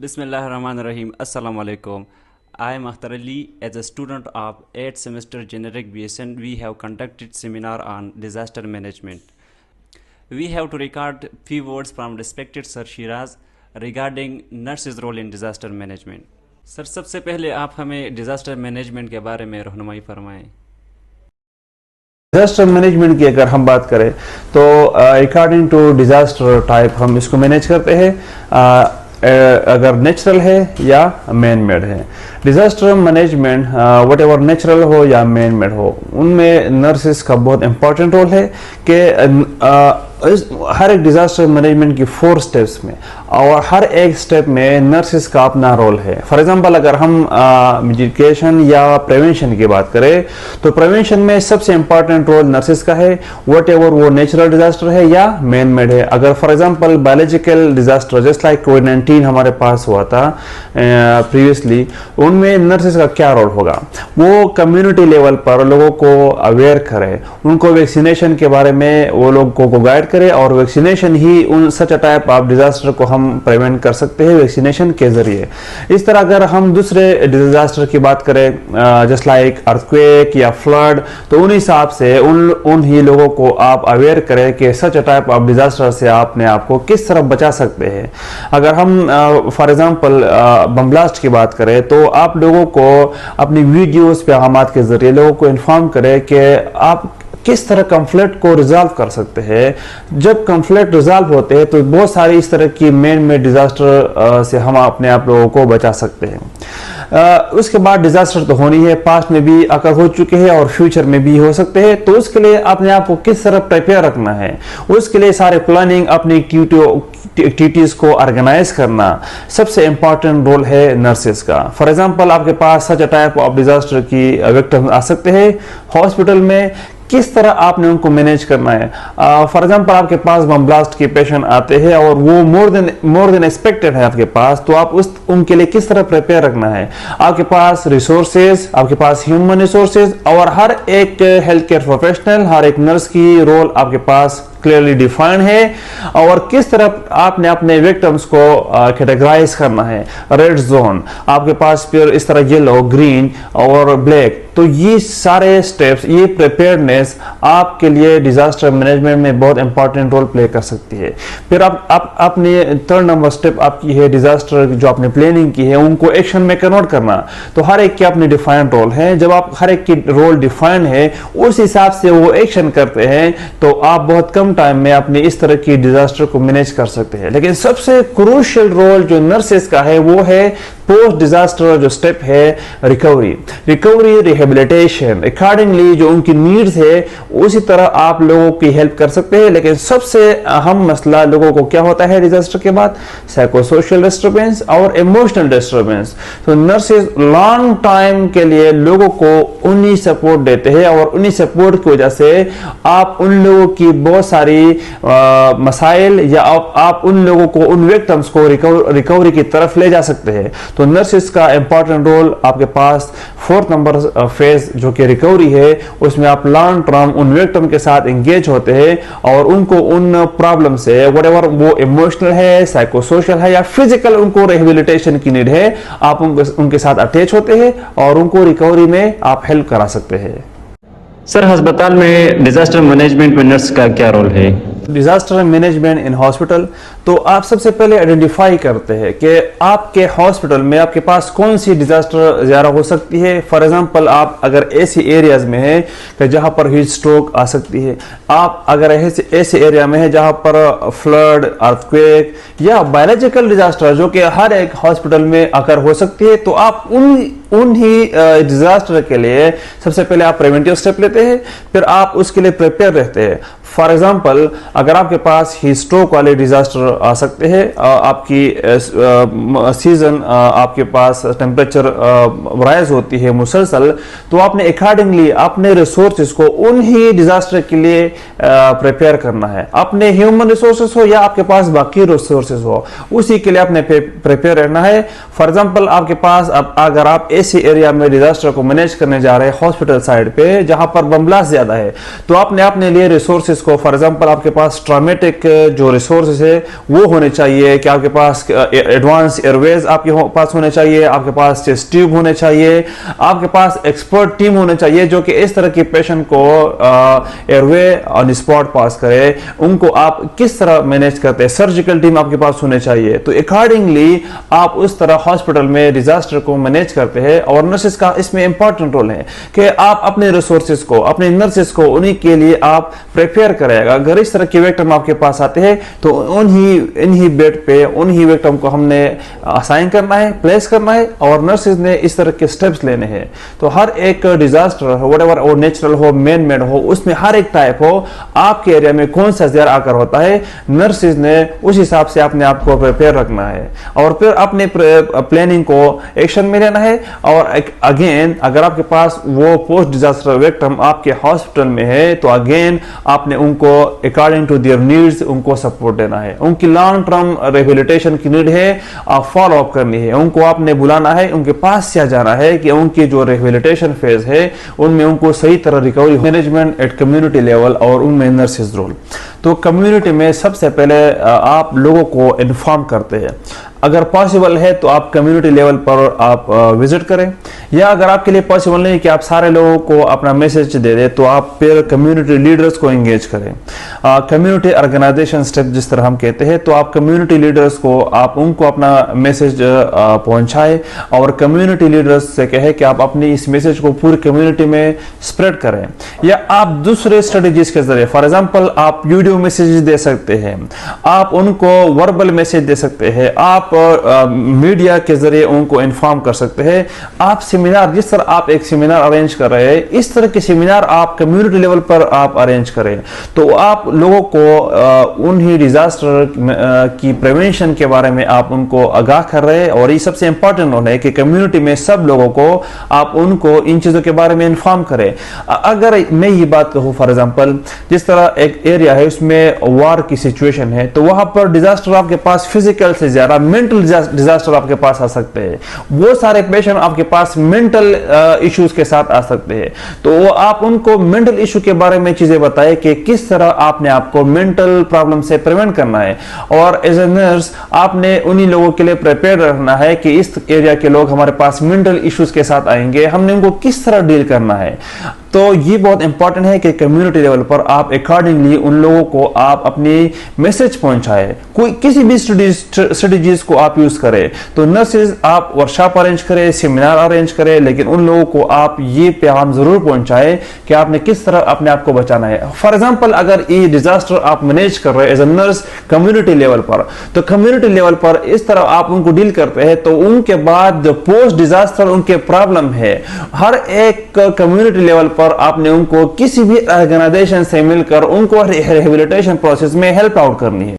Bismillahirrahmanirrahim. Assalamu alaikum. I am Akhtar Ali. As a student of 8th semester generic BSN, we have conducted seminar on disaster management. We have to record few words from respected Sir Shiraz regarding nurses' role in disaster management. Sir सबसे पहले आप हमें disaster management के बारे में रहनुमाई फरमाएं। Disaster management की अगर हम बात करें तो अकॉर्डिंग टू डिजास्टर टाइप हम इसको मैनेज करते हैं, अगर नेचुरल है या मैन मेड है। Disaster management what ever natural हो या मैन मेड हो, उनमें नर्सेस का बहुत इंपॉर्टेंट रोल है कि हर एक डिजास्टर मैनेजमेंट की 4 स्टेप्स में और हर एक स्टेप में नर्सेस का अपना रोल है। फॉर एग्जांपल अगर हम मेडिकेशन या प्रिवेंशन की बात करें तो प्रिवेंशन में सबसे इंपॉर्टेंट रोल नर्सेस का है, वट एवर वो नेचुरल डिजास्टर है या मैन मेड है। अगर for example biological disaster just like कोविड-19 हमारे पास हुआ था प्रीवियसली, उनमें नर्सेस का क्या रोल होगा? वो कम्युनिटी लेवल पर लोगों को अवेयर करे, उनको वैक्सीनेशन के बारे में वो लोगों को गाइड करे और वैक्सीनेशन ही उन सच टाइप ऑफ डिजास्टर को हम प्रिवेंट कर सकते हैं वैक्सीनेशन के जरिए। इस तरह अगर हम दूसरे डिजास्टर की बात करें जस्ट लाइक अर्थक्वेक या फ्लड, तो उन हिसाब से उन ही लोगों को आप अवेयर करें कि सच टाइप ऑफ डिजास्टर से आपने आपको किस तरह बचा सकते हैं। अगर हम फॉर एग्जांपल बम ब्लास्ट की बात करें तो आप लोगों को अपनी वीडियोस पैगामात के जरिए लोगों को इन्फॉर्म करें कि आप किस तरह कॉन्फ्लिक्ट को रिजॉल्व कर सकते हैं। जब कॉन्फ्लिक्ट रिजॉल्व होते हैं तो बहुत सारी इस तरह की मेन मेड डिजास्टर से हम अपने आप लोगों को बचा सकते हैं। उसके बाद डिजास्टर तो होनी है, पास्ट में भी अगर हो चुके हैं और फ्यूचर में भी हो सकते हैं, तो उसके लिए अपने आप को किस तरह प्रिपेयर रखना है, उसके लिए सारे प्लानिंग अपनी एक्टिविटीज को ऑर्गेनाइज करना सबसे इंपॉर्टेंट रोल है नर्सेस का। फॉर एग्जांपल आपके पास सच टाइप ऑफ डिजास्टर की विक्टिम आ सकते हैं हॉस्पिटल में, किस तरह आपने उनको मैनेज करना है। फॉर एग्जांपल आपके पास बम ब्लास्ट के पेशेंट आते हैं और वो मोर देन एक्सपेक्टेड है आपके पास, तो आप उनके लिए किस तरह प्रिपेयर रखना है। आपके पास रिसोर्सेज, आपके पास ह्यूमन रिसोर्सेज और हर एक हेल्थ केयर प्रोफेशनल, हर एक नर्स की रोल आपके पास क्लियरली डिफाइंड है और किस तरह आपने अपने विक्टिम्स को कैटेगराइज करना है। रेड जोन आपके पास फिर इस तरह येलो, ग्रीन और ब्लैक, तो ये सारे स्टेप्स, ये प्रिपेयर्डनेस आपके लिए डिजास्टर मैनेजमेंट में बहुत इंपॉर्टेंट रोल प्ले कर सकती है। फिर आप अपने 3rd नंबर स्टेप आपकी है डिजास्टर जो आपने प्लानिंग की है उनको एक्शन में कन्वर्ट करना। तो हर एक के अपने डिफाइंड रोल है, जब आप हर एक की रोल डिफाइंड है उस हिसाब से वो एक्शन करते हैं तो आप बहुत कम टाइम में अपने इस तरह की डिजास्टर को मैनेज कर सकते हैं। लेकिन सबसे क्रूशियल रोल जो नर्सेस का है वो है पोस्ट डिजास्टर जो स्टेप है रिकवरी रिहेबिलिटेशन। अकॉर्डिंगली जो उनकी नीड्स है उसी तरह आप लोगों की हेल्प कर सकते हैं। लेकिन सबसे अहम मसला लोगों को क्या होता है डिजास्टर के बाद? साइकोसोशल डिस्टर्बेंस और इमोशनल डिस्टर्बेंस। तो नर्सेस लॉन्ग टाइम के लिए लोगों को उन्हीं सपोर्ट देते हैं और उन्हीं सपोर्ट की वजह से आप उन लोगों की बहुत सारी मसाइल या आप उन लोगों को, उन विक्टिम्स को रिकवरी की तरफ ले जा सकते हैं। तो नर्सेस का इंपॉर्टेंट रोल आपके पास 4th नंबर फेज जो कि रिकवरी है, उसमें आप लॉन्ग टर्म उन विक्टिम के साथ एंगेज होते हैं और उनको उन प्रॉब्लम से व्हाटएवर वो इमोशनल है, साइकोसोशल है या फिजिकल उनको रिहेबिलिटेशन की नीड है, आप उनके साथ अटैच होते हैं और उनको रिकवरी में आप हेल्प करा सकते हैं। सर अस्पताल में डिजास्टर मैनेजमेंट में नर्स का क्या रोल है? डिजास्टर मैनेजमेंट इन हॉस्पिटल, तो आप सबसे पहले आइडेंटिफाई करते हैं कि आपके हॉस्पिटल में आपके पास कौन सी डिजास्टर ज़्यादा हो सकती है। फॉर एग्जांपल आप अगर ऐसी एरियाज में है कि जहां पर हीट स्ट्रोक आ सकती है, आप अगर ऐसे एरिया में है जहां पर फ्लड, अर्थक्वेक या बायोलॉजिकल डिजास्टर जो कि हर एक हॉस्पिटल में अगर हो सकती है, तो आप उन ही डिजास्टर के लिए सबसे पहले आप प्रिवेंटिव स्टेप लेते हैं, फिर आप उसके लिए प्रिपेयर रहते हैं। फॉर एग्जाम्पल अगर आपके पास ही स्ट्रोक वाले डिजास्टर आ सकते हैं, आपकी सीजन आपके पास टेम्परेचर राइज होती है मुसलसल, तो आपने अकॉर्डिंगली अपने रिसोर्सेज को उन ही डिजास्टर के लिए प्रिपेयर करना है। अपने ह्यूमन रिसोर्सेज हो या आपके पास बाकी रिसोर्सेज हो, उसी के लिए आपने प्रिपेयर रहना है। फॉर एग्जाम्पल आपके पास अगर आप ऐसी एरिया में डिजास्टर को मैनेज करने जा रहे हैं हॉस्पिटल साइड पे जहां पर बम ब्लास्ट ज्यादा है, तो आपने अपने लिए रिसोर्सेज नर्सेस को फॉर एग्जांपल आपके पास ट्रॉमेटिक जो रिसोर्सेज है वो होने चाहिए, कि आपके पास एडवांस एयरवेज आपके पास होने चाहिए, आपके पास चेस्ट ट्यूब होने चाहिए, आपके पास एक्सपर्ट टीम होने चाहिए जो कि इस तरह के पेशेंट को एयरवे ऑन स्पॉट पास करे। उनको आप किस तरह मैनेज करते हैं, सर्जिकल टीम आपके पास होने चाहिए। तो अकॉर्डिंगली आप उस तरह हॉस्पिटल में डिजास्टर को मैनेज करते हैं। और नर्सेस का इसमें इंपॉर्टेंट रोल है कि आप अपने रिसोर्सेज को, अपने नर्सेस को उन्हीं के लिए आप प्रिपेयर करेगा। अगर इस तरह के विक्टिम आपके पास आते हैं तो इन्हीं बेड पे उन्हीं विक्टिम को हमने असाइन करना है, प्लेस करना है, और नर्सेज ने इस तरह के स्टेप्स लेने हैं। तो हर एक डिजास्टर हो, व्हाटएवर हो, नेचुरल हो, मैन मेड हो, उसमें हर एक टाइप हो, आपके एरिया में कौन सा ज़हर आकर होता है, नर्सेज ने उस हिसाब से अपने आप को प्रिपेयर रखना है और फिर अपने प्लानिंग को एक्शन में लेना है। और अगेन अगर आपके पास वो पोस्ट डिजास्टर विक्टिम आपके हॉस्पिटल में है तो अगेन आपने उनको अकॉर्डिंग टू देयर नीड्स उनको सपोर्ट देना है। उनकी लॉन्ग टर्म रिहेबिलिटेशन की नीड है, आप फॉलो अप करनी है, उनको आपने बुलाना है, उनके पास से जाना है कि उनकी जो रिहेबिलिटेशन फेज है उनमें उनको सही तरह recovery, management eight community level और उनमें नर्सेज रोल। तो कम्युनिटी में सबसे पहले आप लोगों को इन्फॉर्म करते हैं। अगर पॉसिबल है तो आप कम्युनिटी लेवल पर आप विजिट करें, या अगर आपके लिए पॉसिबल नहीं कि आप सारे लोगों को अपना मैसेज दे दें तो आप फिर कम्युनिटी लीडर्स को एंगेज करें। कम्युनिटी ऑर्गेनाइजेशन स्टेप जिस तरह हम कहते हैं, तो आप कम्युनिटी लीडर्स को आप उनको अपना मैसेज पहुंचाएं और कम्युनिटी लीडर्स से कहें कि आप अपनी इस मैसेज को पूरी कम्युनिटी में स्प्रेड करें। या आप दूसरे स्ट्रेटेजीज के जरिए, फॉर एग्जांपल आप वीडियो मैसेज दे सकते हैं, आप उनको वर्बल मैसेज दे सकते हैं, आप मीडिया के जरिए उनको इन्फॉर्म कर सकते हैं। आप सेमिनार, जिस तरह आप एक सेमिनार अरेंज कर रहे हैं, इस तरह के सेमिनार आप कम्युनिटी लेवल पर आप अरेंज करें, तो आप लोगों को उन्हीं डिजास्टर की प्रिवेंशन के बारे में आप उनको आगाह कर रहे हैं। और ये सबसे इंपॉर्टेंट होना है कि कम्युनिटी में सब लोगों को आप उनको इन चीजों के बारे में इन्फॉर्म करें। अगर मैं ये बात कहूँ, फॉर एग्जांपल जिस तरह एक एरिया है उसमें वॉर की सिचुएशन है, तो वहां पर डिजास्टर आपके पास फिजिकल से ज्यादा मेंटल डिजास्टर आपके पास आ सकते हैं। वो सारे पेशेंट आपके पास मेंटल इश्यूज के साथ आ सकते हैं, तो आप उनको मेंटल इशू के बारे में चीजें बताएं कि किस तरह आपने आपको मेंटल प्रॉब्लम से प्रिवेंट करना है। और एज ए नर्स आपने उन्हीं लोगों के लिए प्रिपेयर रहना है कि इस एरिया के लोग हमारे पास मेंटल इश्यूज के साथ आएंगे, हमने उनको किस तरह डील करना है। तो ये बहुत इंपॉर्टेंट है कि कम्युनिटी लेवल पर आप अकॉर्डिंगली उन लोगों को आप अपनी मैसेज पहुंचाए। कोई किसी भी स्ट्रेटेजीज को आप यूज करें, तो नर्सेज आप वर्कशॉप अरेंज करें, सेमिनार अरेंज करें, लेकिन उन लोगों को आप ये पैगाम जरूर पहुंचाएं कि आपने किस तरह अपने आप को बचाना है। फॉर एग्जाम्पल अगर ये डिजास्टर आप मैनेज कर रहे हैं as a nurse community level पर, तो कम्युनिटी लेवल पर इस तरह आप उनको डील करते हैं, तो उनके बाद पोस्ट डिजास्टर उनके प्रॉब्लम है, हर एक कम्युनिटी लेवल पर आपने उनको किसी भी ऑर्गेनाइजेशन से मिलकर उनको रिहेबिलिटेशन प्रोसेस में हेल्प आउट करनी है।